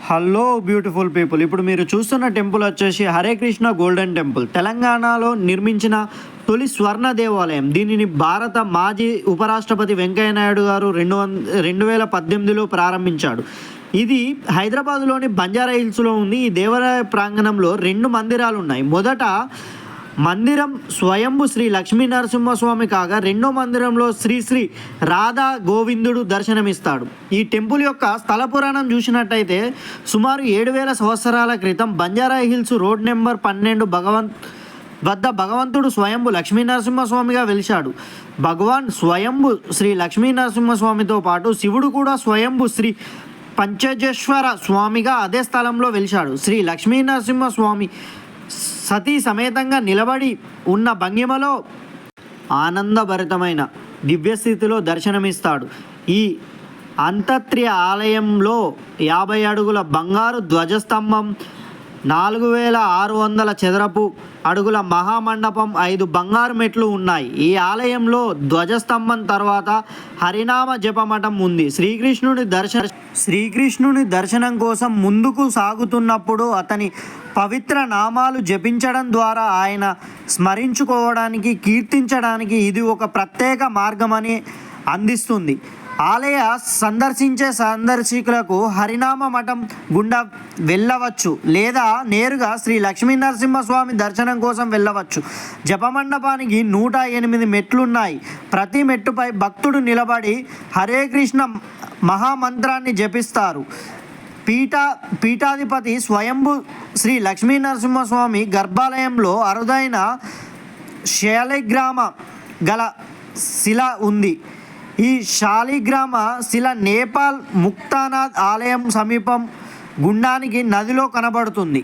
Hello beautiful people, ఇప్పుడు మీరు చూస్తున్న టెంపుల్ వచ్చేసి హరే కృష్ణ గోల్డెన్ టెంపుల్. తెలంగాణలో నిర్మించిన తొలి స్వర్ణ దేవాలయం. దీనిని భారత మాజీ ఉపరాష్ట్రపతి వెంకయ్య నాయుడు గారు 2018లో ప్రారంభించాడు. ఇది హైదరాబాద్లోని బంజారా హిల్స్లో ఉంది. ఈ దేవాలయ ప్రాంగణంలో 2 మందిరాలు ఉన్నాయి. మొదట మందిరం స్వయంభు శ్రీ లక్ష్మీ నరసింహస్వామి కాగా రెండో మందిరంలో శ్రీ రాధా గోవిందుడు దర్శనమిస్తాడు. ఈ టెంపుల్ యొక్క స్థల పురాణం చూసినట్టయితే సుమారు 7000 సంవత్సరాల క్రితం బంజారా హిల్స్ రోడ్ నెంబర్ 12 వద్ద భగవంతుడు స్వయంభు లక్ష్మీ నరసింహస్వామిగా వెలిశాడు. భగవాన్ స్వయంభు శ్రీ లక్ష్మీ నరసింహస్వామితో పాటు శివుడు కూడా స్వయంభు శ్రీ పంచజేశ్వర స్వామిగా అదే స్థలంలో వెలిశాడు. శ్రీ లక్ష్మీ నరసింహస్వామి సతీ సమేతంగా నిలబడి ఉన్న భంగిమలో ఆనందభరితమైన దివ్యస్థితిలో దర్శనమిస్తాడు. ఈ అంతర్త్రియ ఆలయంలో 50 అడుగుల బంగారు ధ్వజస్తంభం, 4600 చదరపు అడుగుల మహామండపం, 5 బంగారు మెట్లు ఉన్నాయి. ఈ ఆలయంలో ధ్వజస్తంభం తర్వాత హరినామ జపమఠం ఉంది. శ్రీకృష్ణుని దర్శనం కోసం ముందుకు సాగుతున్నప్పుడు అతని పవిత్ర నామాలు జపించడం ద్వారా ఆయన స్మరించుకోవడానికి, కీర్తించడానికి ఇది ఒక ప్రత్యేక మార్గమని అందిస్తుంది. ఆలయ సందర్శించే సందర్శకులకు హరినామ మఠం గుండా వెళ్ళవచ్చు లేదా నేరుగా శ్రీ లక్ష్మీ నరసింహస్వామి దర్శనం కోసం వెళ్ళవచ్చు. జపమండపానికి 108 మెట్లున్నాయి. ప్రతి మెట్టుపై భక్తుడు నిలబడి హరే కృష్ణ మహామంత్రాన్ని జపిస్తారు. పీఠాధిపతి స్వయంభు శ్రీ లక్ష్మీ నరసింహస్వామి గర్భాలయంలో అరుదైన శాలిగ్రామ గల శిల ఉంది. ఈ శాలిగ్రామ శిల నేపాల్ ముక్తానాథ్ ఆలయం సమీపం గుండానికి నదిలో కనబడుతుంది.